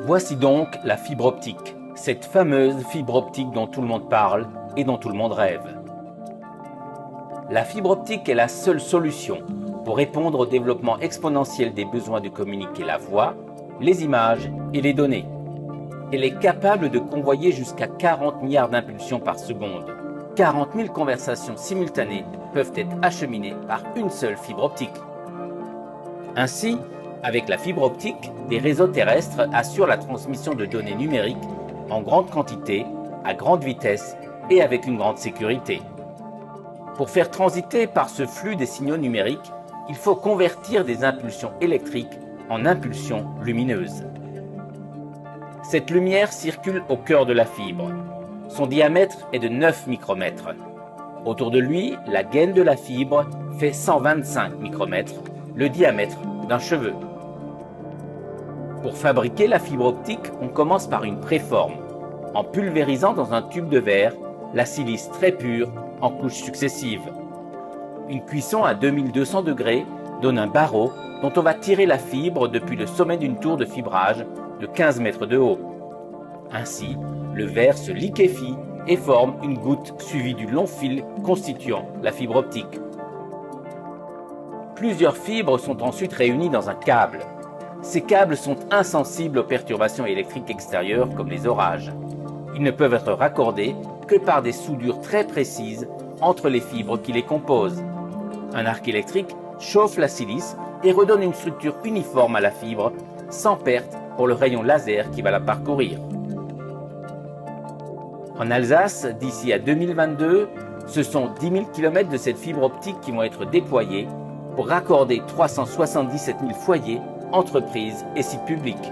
Voici donc la fibre optique, cette fameuse fibre optique dont tout le monde parle et dont tout le monde rêve. La fibre optique est la seule solution pour répondre au développement exponentiel des besoins de communiquer la voix, les images et les données. Elle est capable de convoyer jusqu'à 40 milliards d'impulsions par seconde. 40 000 conversations simultanées peuvent être acheminées par une seule fibre optique. Ainsi, avec la fibre optique, des réseaux terrestres assurent la transmission de données numériques en grande quantité, à grande vitesse et avec une grande sécurité. Pour faire transiter par ce flux des signaux numériques, il faut convertir des impulsions électriques en impulsions lumineuses. Cette lumière circule au cœur de la fibre. Son diamètre est de 9 micromètres. Autour de lui, la gaine de la fibre fait 125 micromètres, le diamètre d'un cheveu. Pour fabriquer la fibre optique, on commence par une préforme, en pulvérisant dans un tube de verre la silice très pure en couches successives. Une cuisson à 2200 degrés donne un barreau dont on va tirer la fibre depuis le sommet d'une tour de fibrage de 15 mètres de haut. Ainsi, le verre se liquéfie et forme une goutte suivie du long fil constituant la fibre optique. Plusieurs fibres sont ensuite réunies dans un câble. Ces câbles sont insensibles aux perturbations électriques extérieures comme les orages. Ils ne peuvent être raccordés que par des soudures très précises entre les fibres qui les composent. Un arc électrique chauffe la silice et redonne une structure uniforme à la fibre, sans perte pour le rayon laser qui va la parcourir. En Alsace, d'ici à 2022, ce sont 10 000 km de cette fibre optique qui vont être déployés pour raccorder 377 000 foyers, entreprises et sites publics.